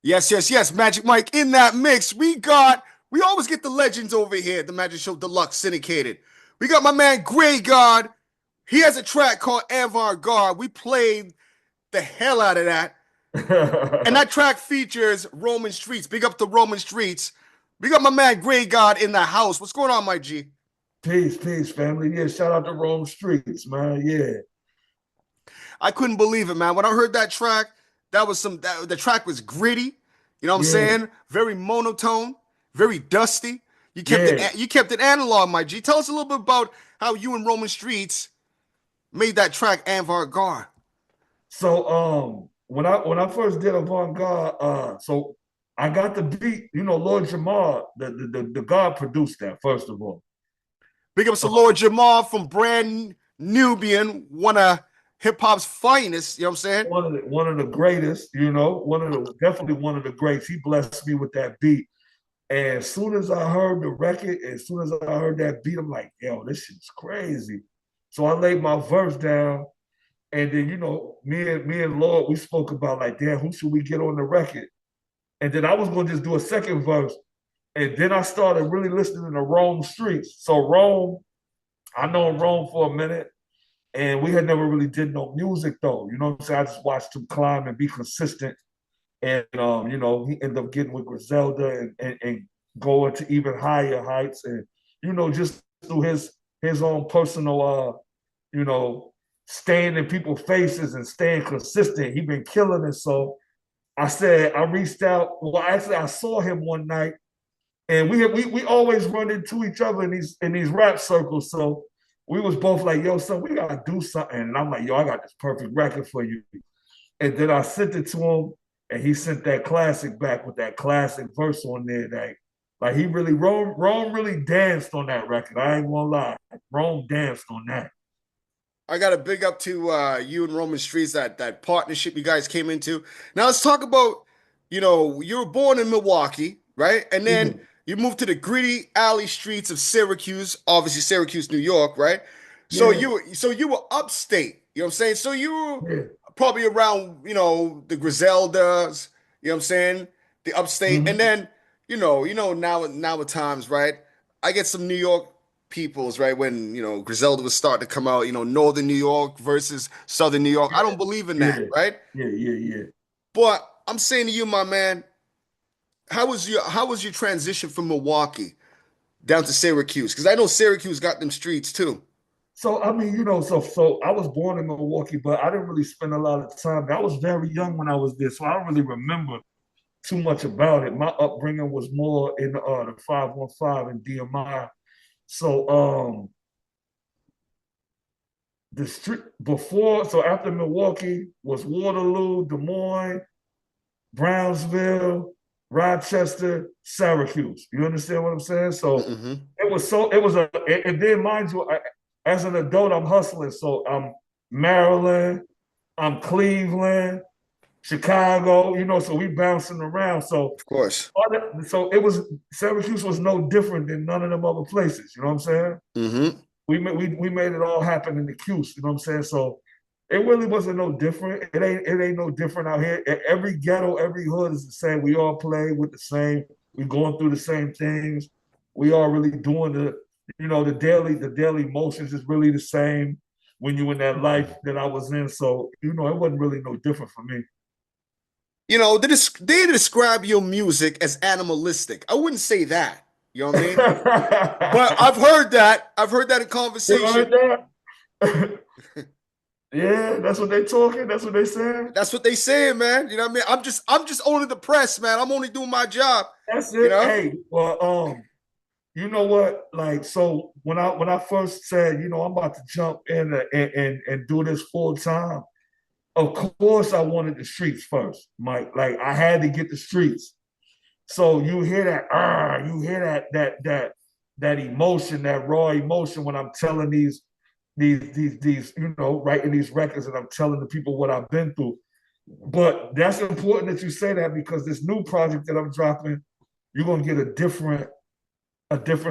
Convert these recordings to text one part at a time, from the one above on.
Yes, yes, yes. Magic Mike in that mix. We always get the legends over here at the Magic Show Deluxe Syndicated. We got my man Grea8gawd. He has a track called Avant-Garde. We played the hell out of that. And that track features Roman Streets. Big up to Roman Streets. We got my man Grea8gawd in the house. What's going on, my G? Peace, peace, family. Yeah, shout out to Rome Streets, man. Yeah, I couldn't believe it, man. When I heard that track, the track was gritty. You know what I'm yeah, saying? Very monotone, very dusty. yeah. You kept it analog, my G. Tell us a little bit about how you and Roman Streets made that track Avant-Garde. So when I first did Avant-Garde, so I got the beat, Lord Jamar, the God produced that, first of all. Big ups to Uh, Lord Jamal from Brand Nubian, one of hip hop's finest. You know what I'm saying? one of the greatest, definitely one of the greats. He blessed me with that beat. And as soon as I heard the record, as soon as I heard that beat, I'm like, yo, this shit's crazy. So I laid my verse down. And then, me and Lord, we spoke about like, damn, who should we get on the record? And then I was gonna just do a second verse. And then I started really listening to Rome Streets. So Rome, I know Rome for a minute, and we had never really did no music though. You know what I'm saying? I just watched him climb and be consistent. And he ended up getting with Griselda and going to even higher heights. And, just through his own personal you know, staying in people's faces and staying consistent. He been killing it. So I reached out. Well, actually, I saw him one night, and we always run into each other in these rap circles. So we was both like, "Yo, son, we gotta do something." And I'm like, "Yo, I got this perfect record for you." And then I sent it to him, and he sent that classic back with that classic verse on there. That like he really Rome really danced on that record. I ain't gonna lie, Rome danced on that. I got a big up to you and Roman Streets, that partnership you guys came into. Now let's talk about, you were born in Milwaukee, right? And then Mhm. you moved to the gritty alley streets of Syracuse, obviously Syracuse, New York, right? Yeah, So you were upstate, you know what I'm saying? So you were yeah. probably around, the Griseldas, you know what I'm saying? The upstate. And Mhm. then, now at times, right? I get some New York peoples, right? When, Griselda was starting to come out, Northern New York versus Southern New York. I don't believe in that, Yeah, right? yeah, yeah, yeah. But I'm saying to you, my man, how was your transition from Milwaukee down to Syracuse? Because I know Syracuse got them streets too. So I mean, so I was born in Milwaukee, but I didn't really spend a lot of time. I was very young when I was there, so I don't really remember too much about it. My upbringing was more in the 515 and DMI. So the street before, so after Milwaukee was Waterloo, Des Moines, Brownsville, Rochester, Syracuse. You understand what I'm saying? So Mm-hmm. it was and then mind you, as an adult, I'm hustling. So I'm Maryland, I'm Cleveland, Chicago, so we bouncing around. So Of course. it was Syracuse was no different than none of them other places. You know what I'm saying? Mm-hmm. We made it all happen in the Cuse. You know what I'm saying? So it really wasn't no different. It ain't no different out here. Every ghetto, every hood is the same. We all play with the same. We going through the same things. We all really doing the daily motions is really the same when you in that life that I was in. So it wasn't really no different for me. They describe your music as animalistic. I wouldn't say that. You know what I mean? But You I've heard that. I've heard that in heard conversation. that? Yeah, that's what they talking. That's what they saying. That's what they saying, man. You know what I mean? I'm just owning the press, man. I'm only doing my job. That's You it. know? Hey, well, you know what? Like, so when I first said, I'm about to jump in and do this full time, of course I wanted the streets first, Mike. Like I had to get the streets. So you hear you hear that emotion, that raw emotion when I'm telling these, writing these records and I'm telling the people what I've been through. But that's important that you say that because this new project that I'm dropping, you're gonna get a different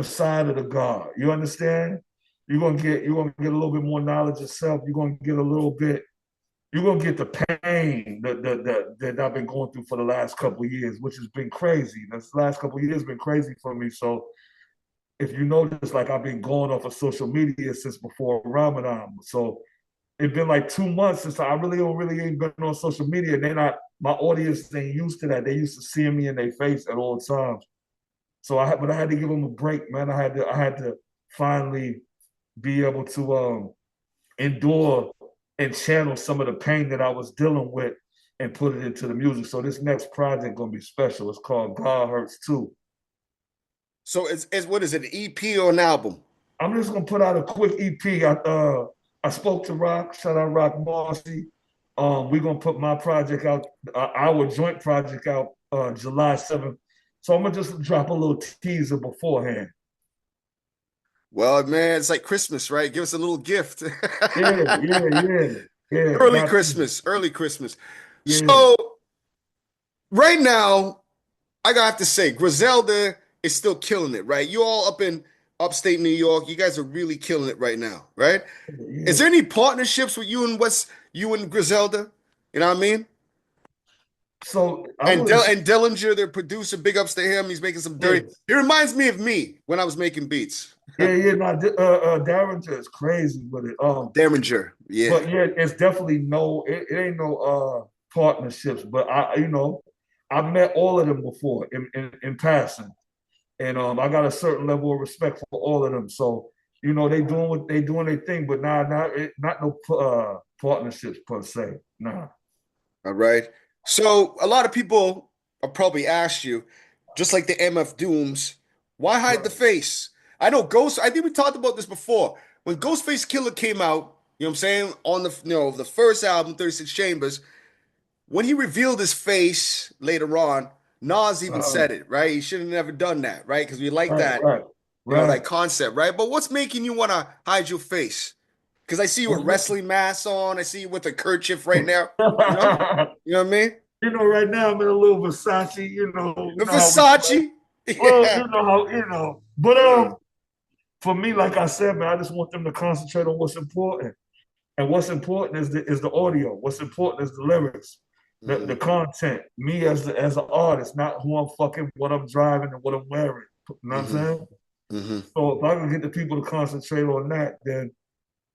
side of the God. You understand? You're gonna get a little bit more knowledge of self. You're gonna get the pain that I've been going through for the last couple of years, which has been crazy. This last couple of years been crazy for me. So if you notice, like I've been going off of social media since before Ramadan. So it's been like 2 months since I really ain't been on social media. And they're not, my audience ain't used to that. They used to seeing me in their face at all times. So but I had to give them a break, man. I had to finally be able to endure and channel some of the pain that I was dealing with and put it into the music. So this next project gonna be special. It's called God Hurts Too. So it's what is it, an EP or an album? I'm just gonna put out a quick EP. I spoke to Rock, shout out Rock Marcy. We're gonna put my project out, our joint project out July 7th. So I'm gonna just drop a little teaser beforehand. Well, man, it's like Christmas, right? Give us a little gift. Yeah. Early Christmas, early Christmas. Yeah. So right now, I gotta have to say, Griselda is still killing it, right? You all up in upstate New York, you guys are really killing it right now, right? Is Yeah. there any partnerships with you and Griselda? You know what I mean? So I And wouldn't say Dellinger, their producer, big ups to him. He's making some dirty. yes. He reminds me of me when I was making beats. Yeah. No, Darren is crazy with it. Derringer, yeah. But yeah, it's definitely it ain't no partnerships. But I met all of them before in passing. And I got a certain level of respect for all of them. So they doing what they doing their thing, but not no partnerships per se. Nah. All right. So a lot of people have probably asked you, just like the MF Dooms, why hide the Right. face? I know Ghost, I think we talked about this before. When Ghostface Killer came out, you know what I'm saying, on the first album, 36 Chambers, when he revealed his face later on, Nas even Uh, said it, right? He should have never done that, right? Because we like right, that, right, that right. concept, right? But what's making you want to hide your face? Because I see you with wrestling masks on. I see you with a kerchief right now. You know? You know what I mean? Right now I'm in a little Versace. The How we play. Versace. Well, Yeah. how. But Yeah. for me, like I said, man, I just want them to concentrate on what's important. And what's important is the audio. What's important is the lyrics, the Hmm. content. Me as an artist, not who I'm fucking, what I'm driving, and what I'm wearing. You know what I'm Hmm. saying? Hmm. So if I can get the people to concentrate on that, then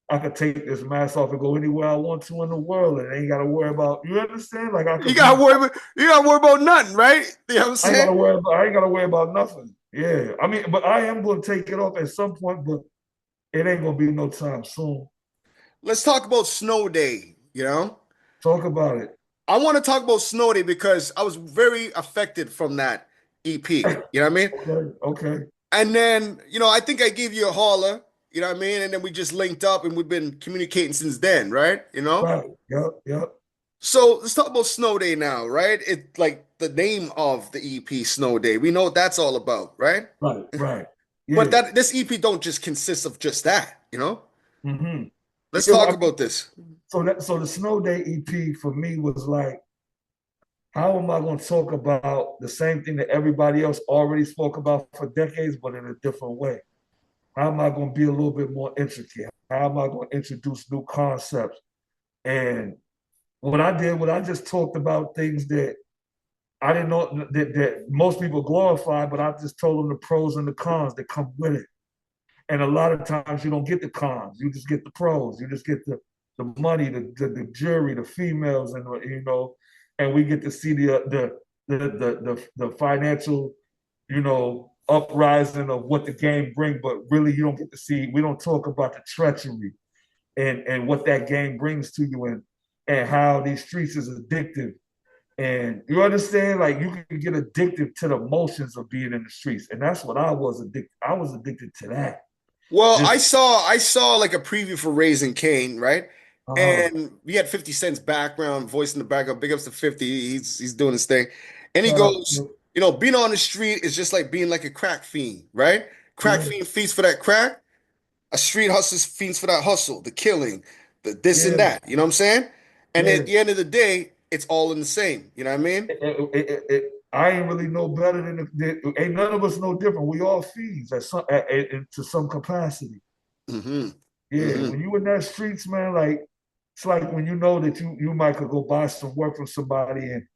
I could take this mask off and go anywhere I want to in the world, and I ain't got to worry about. You understand? Like I could be. You gotta worry about nothing, right? You know what I'm saying? I ain't gotta worry about nothing. Yeah, I mean, but I am going to take it off at some point, but it ain't gonna be no time soon. Let's talk about Snow Day, you know? Talk about it. I want to talk about Snow Day because I was very affected from that EP. You know what I mean? Okay. And then, I think I gave you a holler, you know what I mean? And then we just linked up and we've been communicating since then, right? Right. Yep. So let's talk about Snow Day now, right? It like the name of the EP, Snow Day. We know what that's all about, right? Right. But Yeah. that this EP don't just consist of just that, you know? Mm-hmm. Let's Yeah. talk Well, about this. so the Snow Day EP for me was like, how am I going to talk about the same thing that everybody else already spoke about for decades, but in a different way? How am I going to be a little bit more intricate? How am I going to introduce new concepts? And what I just talked about things that I didn't know that most people glorify, but I just told them the pros and the cons that come with it. And a lot of times you don't get the cons, you just get the pros, you just get the money, the jury, the females, and and we get to see the financial, uprising of what the game brings, but really you don't get to see. We don't talk about the treachery and what that game brings to you and how these streets is addictive. And you understand, like you can get addicted to the motions of being in the streets, and that's what I was addicted. I was addicted to that. Well, Just I saw like a preview for Raising Kane, right? uh, And we had 50 Cent's background, voice in the background. Big ups to 50. He's doing his thing. And he shout out goes, to being on the street is just like being like a crack fiend, right? Crack yeah, fiend feeds for that crack. A street hustler fiends for that hustle, the killing, the this and yeah, that. You know what I'm saying? And yeah. at the end of the day, it's all in the same. You know what I mean? I ain't really no better ain't none of us no different. We all feeds to some capacity. Hmm. Yeah, Hmm. when you in that streets, man, like it's like when you know that you might could go buy some work from somebody and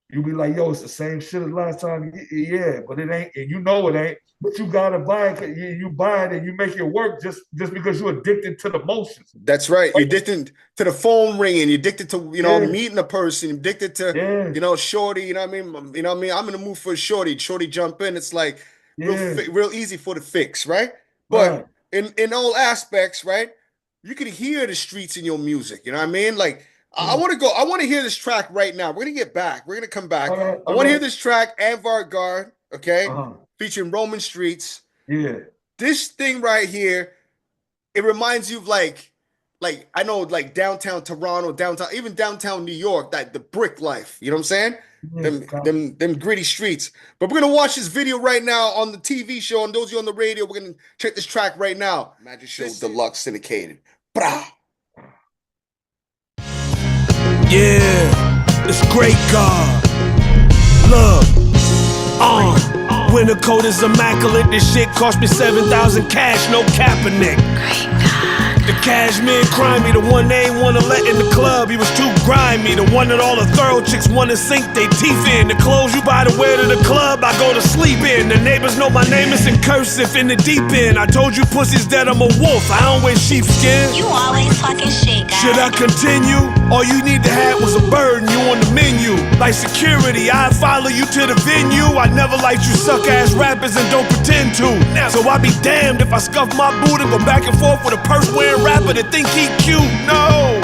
you be like, yo, it's the same shit as last time. Yeah, but it ain't, and you know it ain't. But you gotta buy it. You buy it and you make it work just because you're addicted to the motions. That's right. You're addicted to the phone ringing. You're addicted to, Yeah, meeting a person. You're addicted to, yeah, shorty. You know what I mean? You know what I mean? I'm in the mood for a shorty. Shorty jump in. It's like yeah, real easy for the fix, right? But right. in all aspects, right? You can hear the streets in your music. You know what I mean? Like I Yeah. want to go. I want to hear this track right now. We're gonna get back. We're gonna come back. All right, I all want to hear right. this track, Avant-Garde, okay, Uh-huh. featuring Roman Streets. Yeah, This thing right here, it reminds you of like I know like downtown Toronto, downtown, even downtown New York, that the brick life. You know what I'm saying? yeah, Them gritty streets. But we're gonna watch this video right now on the TV show, and those of you on the radio, we're gonna check this track right now. Magic Show Deluxe syndicated. Brah. Yeah, it's Grea8gawd. Look, winter coat is immaculate. This shit cost me 7,000 cash, no Kaepernick. The cashmere crimey, the one they ain't wanna let in the club, he was too grimy. The one that all the thorough chicks wanna sink their teeth in. The clothes you buy to wear to the club, I go to sleep in. The neighbors know my name is in cursive in the deep end. I told you pussies that I'm a wolf, I don't wear sheepskin. You always talking shit, guys. Should I continue? All you need to have was a bird and you on the menu. Like security, I follow you to the venue. I never liked you suck ass rappers and don't pretend to. So I be damned if I scuff my boot and go back and forth with a purse wearing rapper that think he cute. No,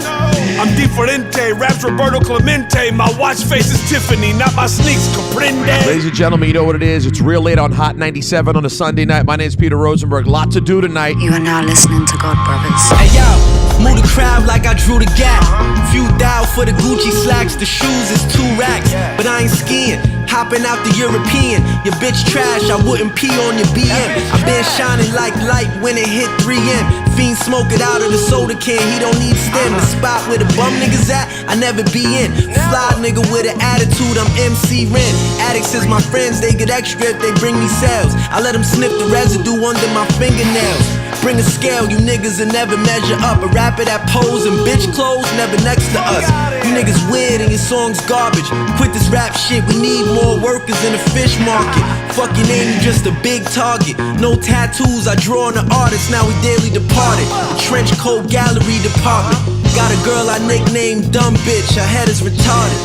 I'm differente, raps Roberto Clemente. My watch face is Tiffany, not my sneaks, comprende? Ladies and gentlemen, you know what it is. It's real late on Hot 97 on a Sunday night. My name's Peter Rosenberg. Lot to do tonight. You are now listening to God Brothers. Hey yo, move the crowd like I drew the gap. Few dial for the Gucci slacks, the shoes is 2 racks. But I ain't skiing, hopping out the European. Your bitch trash, I wouldn't pee on your BM. I been shining like light when it hit 3M. Fiend smoke it out of the soda can, he don't need stem. The spot where the bum niggas at, I never be in. Fly nigga with an attitude, I'm MC Ren. Addicts is my friends, they get extra if they bring me sales. I let them sniff the residue under my fingernails. Bring a scale, you niggas will never measure up. A rapper that pose in bitch clothes, never next to us. You niggas weird and your song's garbage. Quit this rap shit, we need more workers in the fish market. Fuck your name, you just a big target. No tattoos, I draw on the artist, now we daily departed. The trench coat gallery department. Got a girl I nicknamed Dumb Bitch, her head is retarded.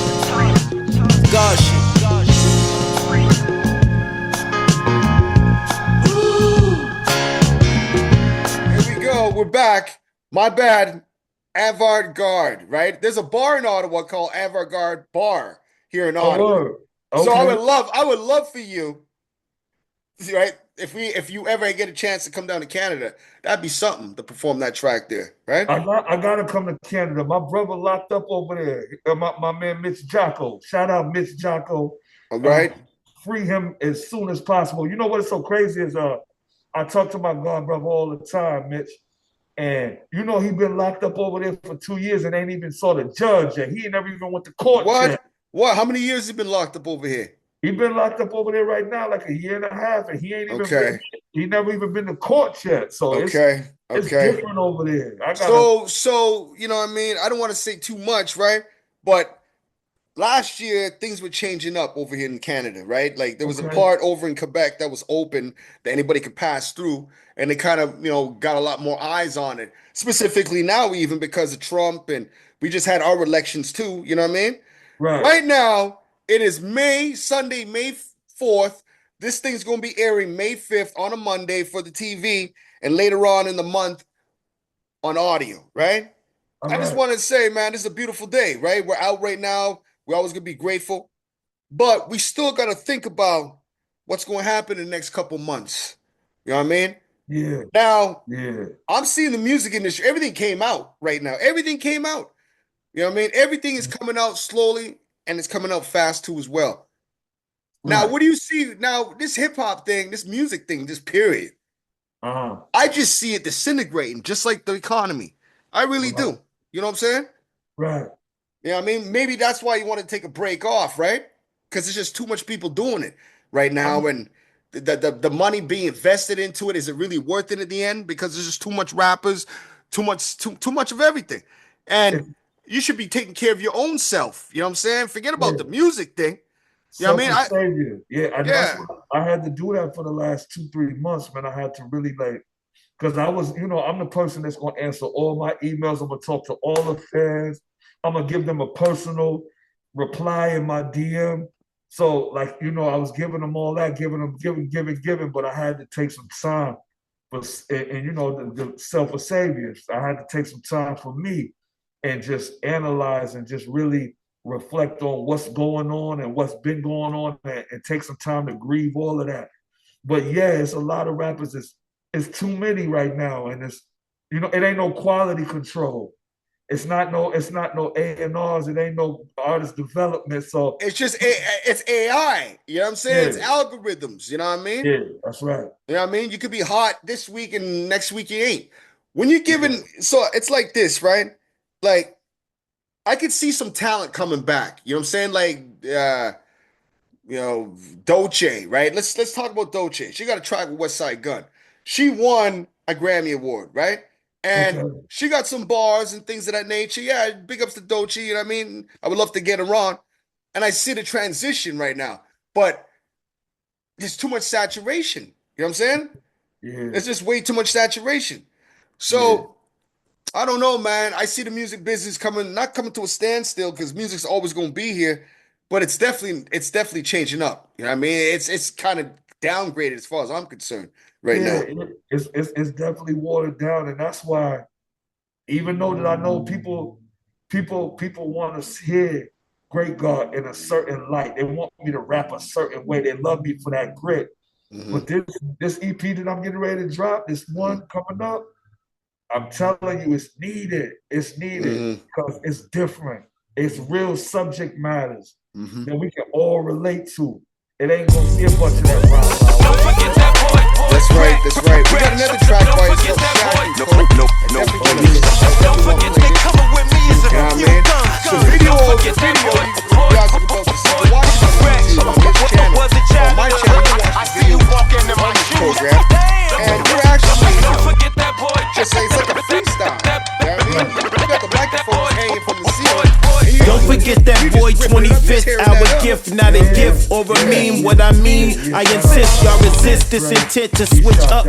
God shit. We're back. My bad. Avant-Garde, right? There's a bar in Ottawa called Avant-Garde Bar here in Ottawa. Okay. So I would love for you, right? If you ever get a chance to come down to Canada, that'd be something to perform that track there, right? I gotta come to Canada. My brother locked up over there. My man Mitch Jocko. Shout out Mitch Jocko. All right. Free him as soon as possible. You know what's so crazy is I talk to my god brother all the time, Mitch. And you know he been locked up over there for 2 years and ain't even saw the judge yet. He ain't never even went to court yet. What? How many years has he been locked up over here? He been locked up over there right now like 1.5 years, and he ain't even Okay. he never even been to court yet. So it's different over there. So you know what I mean? I don't want to say too much, right? But last year things were changing up over here in Canada, right? Like there was a part over in Quebec that was open that anybody could pass through, and they kind of, got a lot more eyes on it. Specifically now, even because of Trump, and we just had our elections too, you know what I mean? Right now, it is Sunday, May 4th. This thing's going to be airing May 5th on a Monday for the TV, and later on in the month on audio, right? I just want to say, man, this is a beautiful day, right? We're out right now. We're always going to be grateful. But we still got to think about what's going to happen in the next couple months. You know what I mean? Yeah. Now, I'm seeing the music industry. Everything came out right now. Everything came out. You know what I mean? Everything is coming out slowly, and it's coming out fast too as well. Now, what do you see? Now, this hip-hop thing, this music thing, this period, I just see it disintegrating, just like the economy. I really do. You know what I'm saying? Right. You know what I mean? Maybe that's why you want to take a break off, right? Because there's just too much people doing it right now, and the money being invested into it, is it really worth it at the end? Because there's just too much rappers, too much of everything. And you should be taking care of your own self. You know what I'm saying? Forget about Yeah. the music thing. You know what I mean? Savior. Yeah, and Yeah. that's what I had to do that for the last 2-3 months, man. I had to really like, because I was, I'm the person that's gonna answer all my emails. I'm gonna talk to all the fans. I'm gonna give them a personal reply in my DM. So, like, I was giving them all that, giving, but I had to take some time for, the self of saviors. I had to take some time for me and just analyze and just really reflect on what's going on and what's been going on and take some time to grieve all of that. But yeah, it's a lot of rappers. It's too many right now, and it's it ain't no quality control. It's not no A&Rs. It ain't no artist development. So it's just it's AI. You know what I'm saying? Yeah. It's algorithms. You know what I mean? Yeah, that's right. You know what I mean? You could be hot this week and next week you ain't. When you're given, so it's like this, right? Like, I could see some talent coming back. You know what I'm saying? Like, Dolce, right? Let's talk about Dolce. She got a track with West Side Gun. She won a Grammy Award, right? And she got some bars and things of that nature. Yeah, big ups to Dolce, you know what I mean? I would love to get her on. And I see the transition right now. But there's too much saturation. You know what I'm saying? Yeah. There's just way too much saturation. So I don't know, man. I see the music business not coming to a standstill because music's always gonna be here, but it's definitely changing up. You know what I mean? It's kind of downgraded as far as I'm concerned right now. It's definitely watered down, and that's why, even though that I know people want to hear Great God in a certain light, they want me to rap a certain way. They love me for that grit. But this EP that I'm getting ready to drop, this one coming up, I'm telling you, it's needed. It's needed because it's different. It's real subject matters that we can all relate to. It ain't gonna be a bunch of that round. Don't forget that boy. That's right. We got another track by yourself. Don't forget they coming with me is a few guns. The video, you guys are about to see. Watch it on this channel. On my channel, I see you walking in my program. And we're actually just say it's like a freestyle. You know what I mean? You got the microphone hanging from the ceiling. Don't forget that boy 25th hour gift, not a gift or a meme. What I mean, I insist y'all resist this intent to switch up,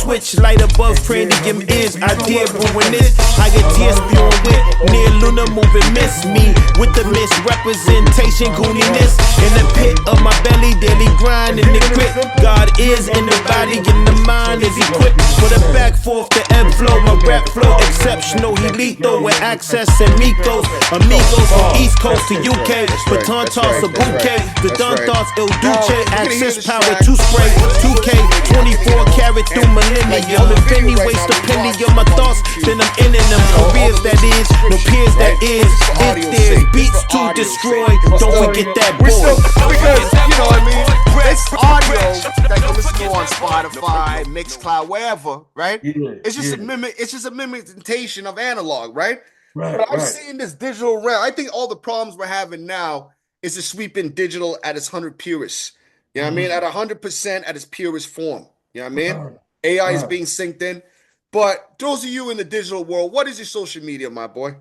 switch light above premium is. I did ruin this. I get tears spewing with near Luna moving miss me with the misrepresentation gooniness in the pit of my belly, daily grind in the grip. God is in the body, in the mind is equipped for the back forth, the ebb flow. My rap flow exceptional, he lethal with access and Migos, amigos from East Coast to UK, baton toss a bouquet, the Don thoughts Il Duce, access power to spray, 2K, 24 carat through millennium. If any waste a penny of my thoughts, then I'm in them. Careers that is, no peers that is. If there's beats to destroy, don't forget that boy. Because, you know what I mean? It's audio that you listen to on Spotify, Mixcloud, wherever, right? It's just a mimic. It's just a imitation of analog, right? But I'm seeing this digital realm. I think all the problems we're having now is to sweep in digital at its 100 purest. You know what I mean? At 100% at its purest form. You know what I mean? AI is being synced in. But those of you in the digital world, what is your social media, my boy?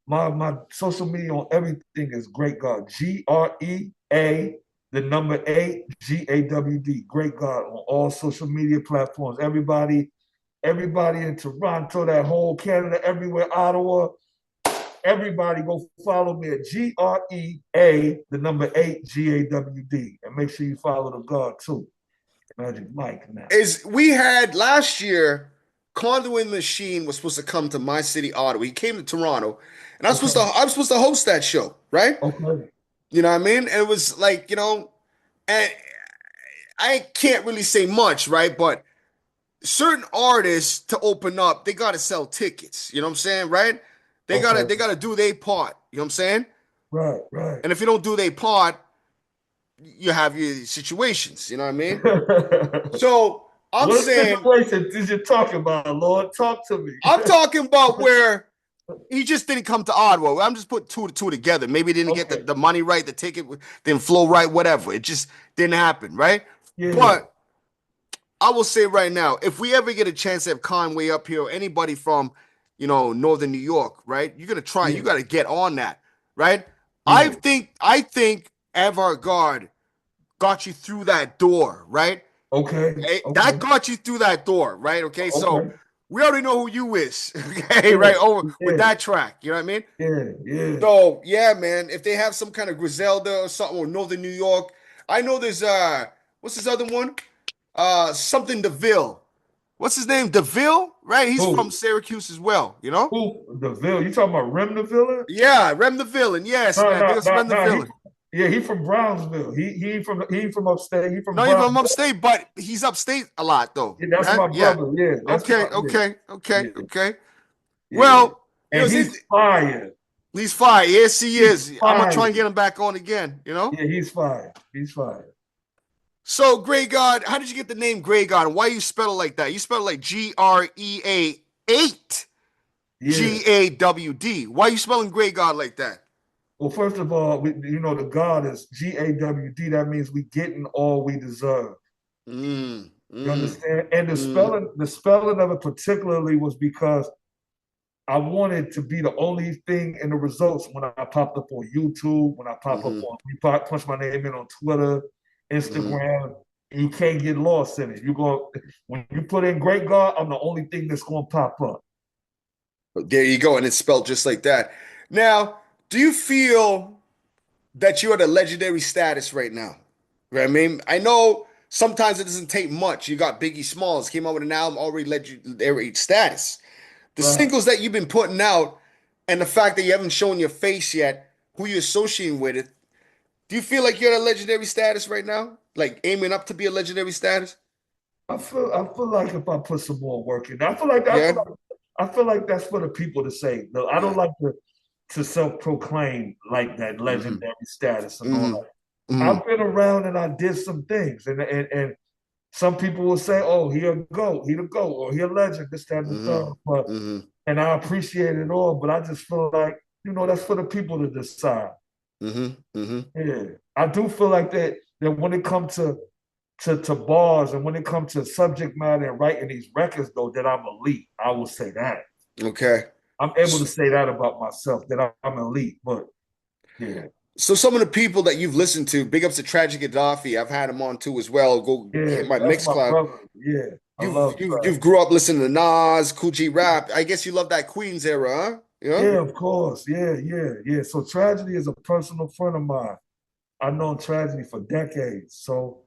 My social media on everything is Great God. GREA, the number 8, GAWD. Great God on all social media platforms. Everybody in Toronto, that whole Canada, everywhere, Ottawa. Everybody go follow me at GREA, the number 8, GAWD. And make sure you follow the God too. Magic Mike now. We had last year, Conduit Machine was supposed to come to my city, Ottawa. He came to Toronto, and I was supposed to host that show, right? Okay. You know what I mean? And it was like, and I can't really say much, right? But certain artists to open up, they gotta sell tickets. You know what I'm saying, right? They gotta do their part. You know what I'm saying? Right. And if you don't do their part, you have your situations. You know what I mean? So I'm what saying, what situation is you talking about, Lord? Talk to me. I'm talking about where he just didn't come to Ottawa. I'm just putting two to two together. Maybe he didn't get the money right, the ticket didn't flow right, whatever. It just didn't happen, right? Yeah. But I will say right now, if we ever get a chance to have Conway up here or anybody from, Northern New York, right? You're gonna try. Yeah. You got to get on that, right? Yeah. I think Avant-Garde got you through that door, right? Okay. That Okay. got you through that door, right? Okay, so Okay. we already know who you is, okay, Yeah. right? Over with Yeah. that track, you know what I mean? Yeah. Yeah. So yeah, man, if they have some kind of Griselda or something or Northern New York, I know there's what's this other one? Something DeVille. What's his name? DeVille, right? He's from Who? Syracuse as well, you know? Who? The villain? You talking about Rem the villain? Yeah, Rem the Villain. Yes, No, man. no, Big ups no, Rem the no. Villain. He from Brownsville. He from upstate. He from No, he's from Brownsville. upstate, but he's upstate a lot though. Yeah, that's Right? my Yeah. brother. Yeah, that's Okay, my okay, yeah, okay, okay. yeah. Well, And he's fire. he's fire. Yes, he He's is. I'm gonna try fire. and get him back on again, you know? Yeah, he's fire. He's fire. So, Grea8gawd, how did you get the name Grea8gawd? And why you spell it like that? You spell it like GREA8 Yeah. GAWD. Why you spelling Grea8gawd like that? Well, first of all, the God is GAWD. That means we getting all we deserve. You understand? And the spelling of it particularly was because I wanted to be the only thing in the results when I popped up on YouTube, when I pop up on, punch my name in on Twitter, Instagram. You can't get lost in it. When you put in Grea8gawd, I'm the only thing that's going to pop up. There you go, and it's spelled just like that. Now, do you feel that you're at a legendary status right now? Right? I mean, I know sometimes it doesn't take much. You got Biggie Smalls came out with an album already legendary status. The singles that you've been putting out, and the fact that you haven't shown your face yet, who you're associating with it, do you feel like you're at a legendary status right now? Like aiming up to be a legendary status? I feel like if I put some more work in, I feel like that's for the people to say. No, I don't like to self-proclaim like that legendary status and all that. I've been around and I did some things, and some people will say, "Oh, he a goat, he the goat, or he a legend." This, that, and the third. But and I appreciate it all, but I just feel like that's for the people to decide. Yeah, I do feel like that when it comes to bars and when it comes to subject matter and writing these records, though, that I'm elite. I will say that. Okay. I'm able to say that about myself, that I'm elite. But yeah. So some of the people that you've listened to, big ups to Tragic Gaddafi. I've had him on too as well. Go hit my Mixcloud. Yeah, you've grew up listening to Nas, Cool G Rap. I guess you love that Queens era, huh? Yeah, of course. Yeah. So Tragedy is a personal friend of mine. I've known Tragedy for decades. So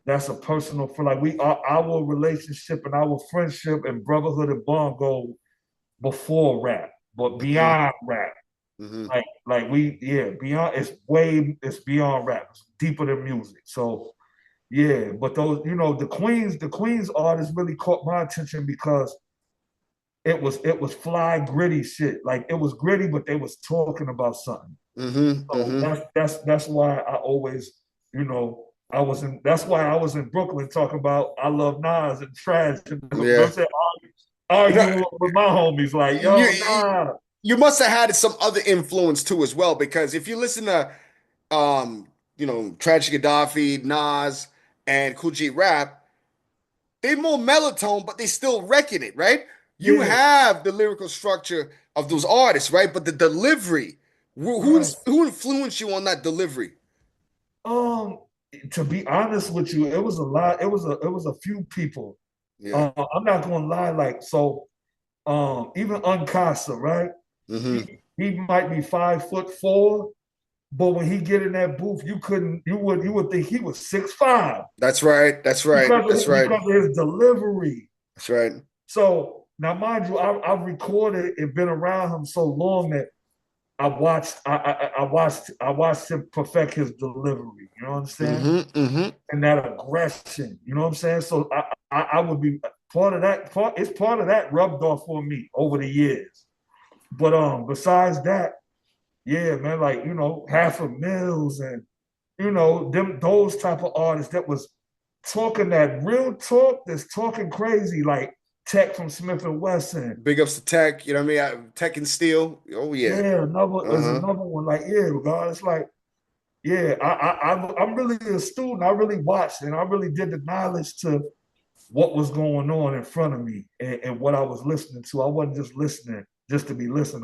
that's a personal friend. Like our relationship and our friendship and brotherhood and bond go before rap, but beyond rap. Beyond, it's beyond rap. It's deeper than music. So yeah, but those, the Queens artists really caught my attention because it was fly gritty shit. Like it was gritty, but they was talking about something. That's why I always, that's why I was in Brooklyn talking about I love Nas and Trash and arguing with my homies like, yo, nah. You must have had some other influence too as well, because if you listen to Tragic Gaddafi, Nas, and Cool G Rap, they more mellow-tone, but they still wrecking it, right? You have the lyrical structure of those artists, right? But the delivery, who influenced you on that delivery? To be honest with you, it was a lot. It was a few people. Yeah. I'm not gonna lie, even Uncasa, right? He might be 5'4", but when he get in that booth, you would think he was 6'5". That's right. Because of his delivery. That's right. So now, mind you, I've recorded and been around him so long that I watched him perfect his delivery. You know what I'm saying? And that aggression. You know what I'm saying? So I would be part of that. It's part of that rubbed off on me over the years. But besides that, yeah, man, Half a Mills and those type of artists that was talking that real talk, that's talking crazy, like Tech from Smith and Wesson. Big ups to Tech, you know what I mean? Tech and Steel. Oh yeah. Yeah, there's another one. Regardless, I'm really a student. I really watched and I really did the knowledge to what was going on in front of me and what I was listening to. I wasn't just listening just to be listening.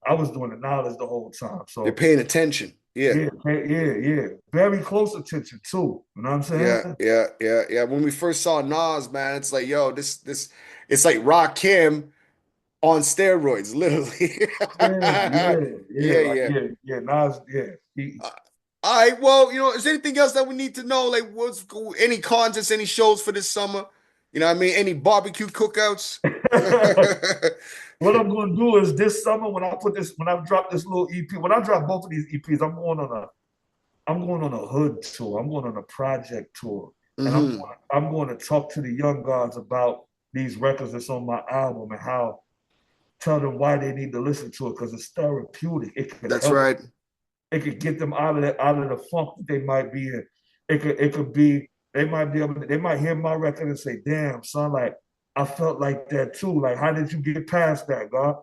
I was doing the knowledge the whole time. You're So paying attention. Yeah. yeah. Very close attention too. You know what I'm Yeah, saying? yeah. When we first saw Nas, man, it's like, yo, this, it's like Rakim on steroids, literally. Yeah. Yeah, Like, yeah. yeah. Nas, yeah. He, All right. Well, is there anything else that we need to know? Like, what's any contests, any shows for this summer? You know what I mean? Any barbecue cookouts? what I'm gonna do is this summer when I drop this little EP, when I drop both of these EPs, I'm going on a hood tour. I'm going on a project tour, and Hmm. I'm going to talk to the young guys about these records that's on my album and how tell them why they need to listen to it because it's therapeutic. It could That's help. right. It could get them out of the funk that they might be in. It could be they might hear my record and say, "Damn, son, like I felt like that too. Like, how did you get past that, God?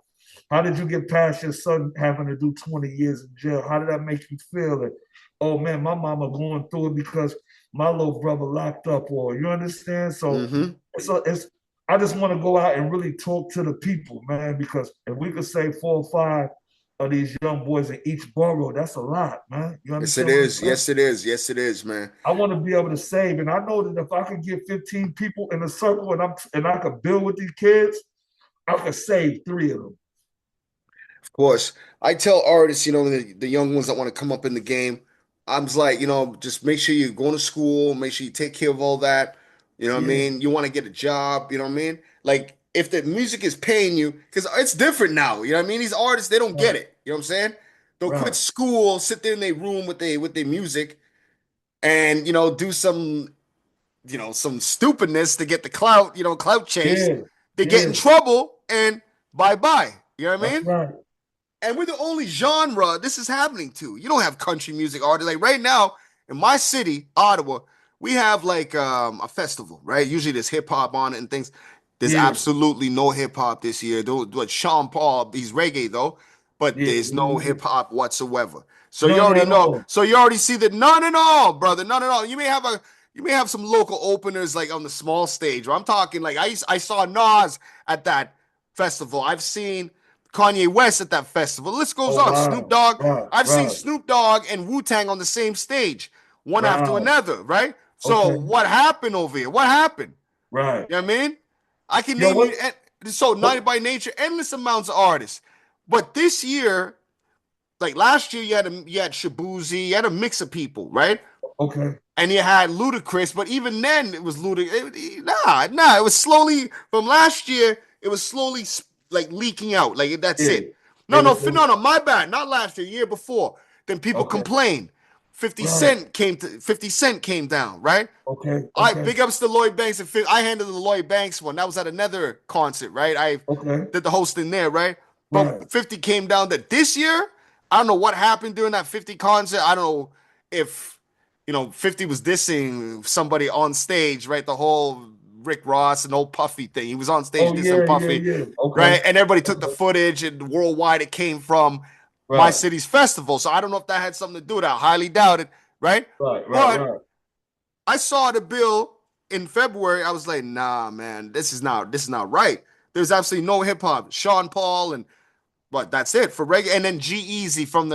How did you get past your son having to do 20 years in jail? How did that make you feel? It? Oh man, my mama going through it because my little brother locked up, or you understand? So Hmm. it's I just want to go out and really talk to the people, man, because if we could say 4 or 5 of these young boys in each borough, that's a lot, man. You Yes, it understand what I'm is. saying? Yes, it is. Yes, it is, man. I want to be able to save, and I know that if I could get 15 people in a circle and I could build with these kids, I could save 3 of them. Of course. I tell artists, the young ones that want to come up in the game, I'm just like, just make sure you're going to school, make sure you take care of all that. You know what I Yeah, mean? You want to get a job, you know what I mean? Like if the music is paying you, because it's different now, you know what I mean? These artists, they don't get right, it. You know what I'm saying? They'll quit right. school, sit there in their room with their music and do some stupidness to get the clout, clout chase. Yeah, They get in yeah. trouble and bye bye. You know what I That's mean? right. And we're the only genre this is happening to. You don't have country music artists. Like right now in my city, Ottawa, we have like a festival, right? Usually there's hip hop on it and things. There's Yeah, absolutely no hip hop this year. But Sean Paul, he's reggae though, but there's no yeah. hip hop whatsoever. So you None already at know. all. So you already see that none at all, brother. None at all. You may have some local openers like on the small stage. I'm talking like I saw Nas at that festival. I've seen Kanye West at that festival. The list goes Oh on. Snoop wow. Dogg. Right, I've seen right, Snoop Dogg and Wu-Tang on the same stage, one after right. another, right? So Okay, what happened over here? What happened? right. You know what I mean? I can Yo, name you so what United by Nature, endless amounts of artists. But this year, like last year, you had Shabuzi, you had a mix of people, right? okay. And you had Ludacris, but even then it was Ludacris. Nah, it was slowly from last year. It was slowly like leaking out. Like that's Yeah. it. No, It no, was it was no, no. My bad. Not last year. Year before. Then people okay. complained. 50 Right. Cent came down, right? Okay. I Okay. big ups to Lloyd Banks and I handled the Lloyd Banks one. That was at another concert, right? I Okay. did the hosting there, right? Right. But 50 came down that this year. I don't know what happened during that 50 concert. I don't know if 50 was dissing somebody on stage, right? The whole Rick Ross and old Puffy thing. He was on stage Oh dissing Puffy, yeah. Okay. right? And everybody took the Okay. footage and worldwide it came from my Right. city's festival. So I don't know if that had something to do with it. I highly doubt it, right? But Right. I saw the bill in February. I was like, nah, man, this is not right. There's absolutely no hip hop. Sean Paul and but that's it for reggae. And then G-Eazy from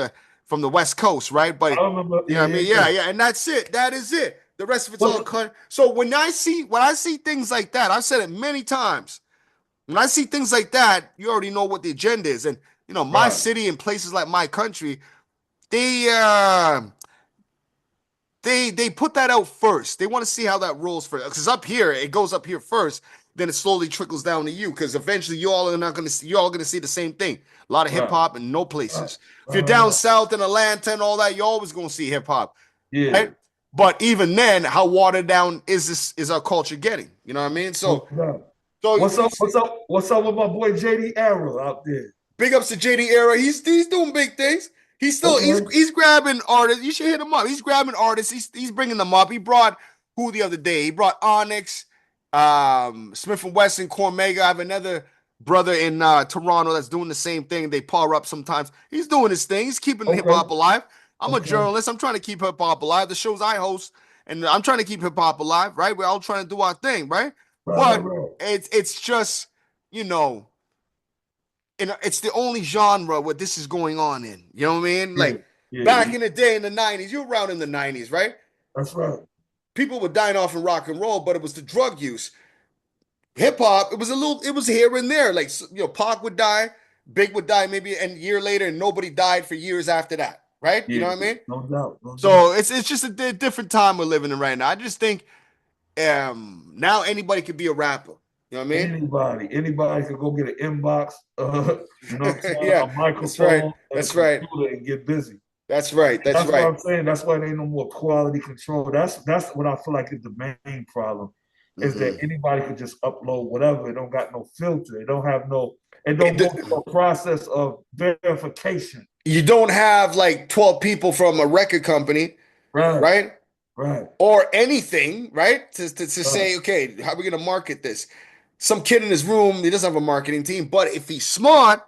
the West Coast, right? I But remember. you know what I mean? Yeah. Yeah. And that's it. That is it. The rest of it's all What's cut. So when I see things like that, I've said it many times. When I see things like that, you already know what the agenda is. And my right? city and places like my country, they put that out first. They want to see how that rolls first. Because up here, it goes up here first, then it slowly trickles down to you. Because eventually, you're all gonna see the same thing. A lot of hip Right. hop and no Right. places. If you're down Right. south in Atlanta and all that, you're always gonna see hip hop, Yeah. right? But even then, how watered down is our culture getting? You know what I mean? No So, doubt. so What's we up? see, What's up? What's up with my boy JD Arrow out there? big ups to JD Era. He's doing big things. He's still Okay. he's grabbing artists. You should hit him up. He's grabbing artists. He's bringing them up. He brought who the other day? He brought Onyx, Smith and Wesson, Cormega. I have another brother in Toronto that's doing the same thing. They par up sometimes. He's doing his thing. He's keeping hip Okay. hop alive. I'm a Okay. journalist. I'm trying to keep hip hop alive. The shows I host, and I'm trying to keep hip hop alive. Right? We're all trying to do our thing. Right? But right. it's just, you know, it's the only genre where this is going on in. You know what I mean? Like back in the day in the 90s, you were around in the 90s, right? That's right. People were dying off in rock and roll, but it was the drug use. Hip hop, it was here and there. Like, you know, Pac would die, Big would die maybe a year later, and nobody died for years after that, right? Yeah, you know what I mean? No doubt. So it's just a different time we're living in right now. I just think now anybody could be a rapper. You know what I mean? Anybody could go get an inbox, you know what I'm saying? Yeah, a microphone, that's right. And get busy. That's right. That's right. What I'm saying. That's why there ain't no more quality control. That's what I feel like is the main problem. Is that anybody could just upload whatever. It don't got no filter. It don't go through a process of verification. You don't have like 12 people from a record company, right? Or anything, right? To say, okay, how are we gonna market this? Some kid in his room, he doesn't have a marketing team, but if he's smart,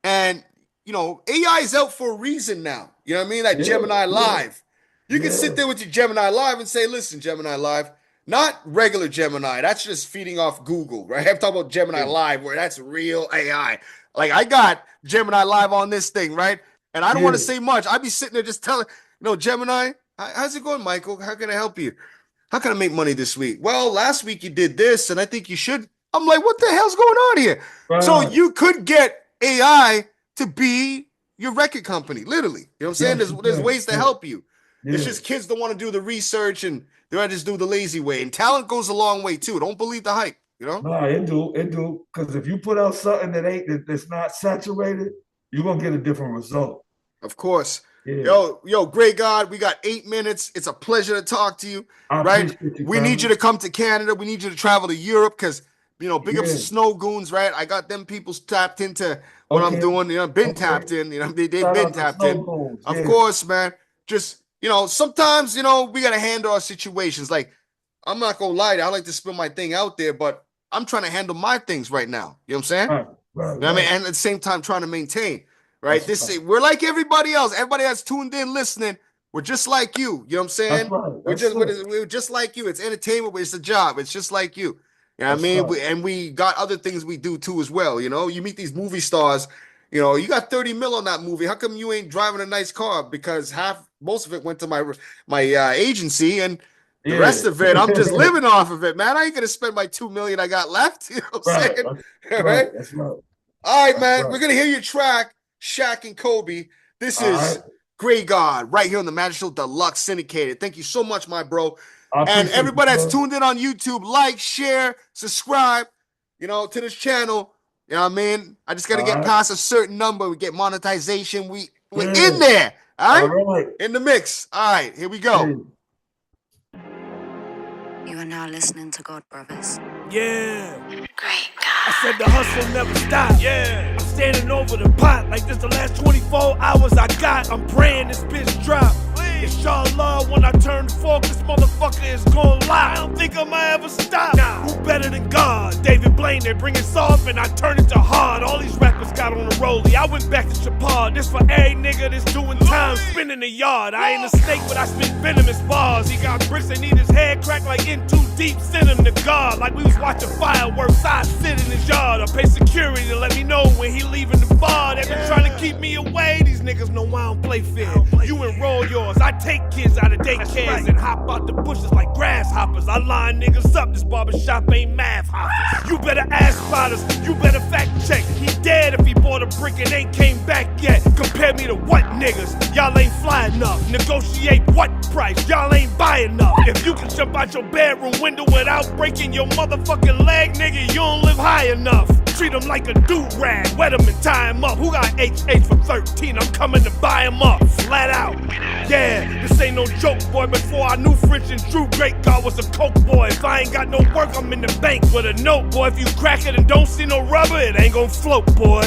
and you know, AI is out for a reason now. You know what I mean? Like Gemini Live. You can sit there with your Gemini Live and say, listen, Gemini Live, not regular Gemini. That's just feeding off Google, right? I'm talking about Gemini Live, where that's real AI. Like, I got Gemini Live on this thing, right? And I don't want to say much. I'd be sitting there just telling, you know, Gemini, how's it going, Michael? How can I help you? How can I make money this week? Well, last week you did this, and I think you should. I'm like, what the hell's going on here? So you could get AI to be your record company, literally. You know what I'm saying? There's ways to help you. It's just kids don't want to do the research, and they want to just do the lazy way. And talent goes a long way too. Don't believe the hype, you know? Nah, it do. Because if you put out something that's not saturated, you're gonna get a different result. Of course. Yeah. Yo, Grea8gawd, we got 8 minutes. It's a pleasure to talk to you. Right? We need you to come to Canada. We need you to travel to Europe because, you know, big ups to Snow Goons, right? I got them people tapped into what I'm doing. You know, tapped in. You know, they've been tapped in. Of course, man. Just, you know, sometimes, you know, we got to handle our situations. Like, I'm not going to lie to you. I like to spill my thing out there, but I'm trying to handle my things right now. You know what I'm saying? Right. You know what I mean? And at the same time, trying to maintain. Right? We're like everybody else. Everybody that's tuned in listening. We're just like you. You know what I'm saying? We're just like you. It's entertainment, but it's a job. It's just like you. You know what I mean? And we got other things we do too as well. You know, you meet these movie stars. You know, you got 30 mil on that movie. How come you ain't driving a nice car? Because most of it went to my agency, and the rest of it, I'm just living off of it, man. I ain't gonna spend my $2 million I got left. You know what I'm saying? Right? That's right. All right, man. We're gonna hear your track. Shaq and Kobe. This is Grea8gawd right here on the Majic DELUXE Syndicated. Thank you so much, my bro. And everybody that's tuned in on YouTube, like, share, subscribe, you know, to this channel. You know what I mean? I just got to get past a certain number. We get monetization. We're in there. All right? In the mix. All right, here we go. You are now listening to God Brothers. Yeah. Grea8gawd. I said the hustle never stops. Yeah. I'm standing over the pot like this the last 24 hours I got. I'm praying this bitch drop. Inshallah, when I turn the fork, this motherfucker is gon' lie. I don't think I'ma ever stop. Who better than God? David Blaine, they bring it soft and I turn it to hard. All these rappers got on the rollie. I went back to Chapar. This for every nigga that's doing time, spinning the yard. I ain't a snake, but I spit venomous bars. He got bricks, they need his head cracked like in too deep. Send him to God like we was watching fireworks. I sit in his yard. I pay security to let me know when he leaving the bar. They been trying to keep me away. These niggas know I don't play fair. You enroll yours. I take kids out of daycares and hop out the bushes like grasshoppers. I line niggas up. This barbershop ain't math hoppers. You better ask spotters. You better fact check. He dead if he bought a brick and ain't came back yet. Compare me to what niggas? Y'all ain't fly enough. Negotiate what price? Y'all ain't buy enough. If you can jump out your bedroom window without breaking your motherfucking leg, nigga, you don't live high enough. Treat him like a do-rag, wet him and tie him up. Who got HH for 13? I'm coming to buy him up, flat out. Yeah, this ain't no joke, boy. Before I knew French and Drew, Grea8gawd was a coke boy. If I ain't got no work, I'm in the bank with a note, boy. If you crack it and don't see no rubber, it ain't gonna float, boy.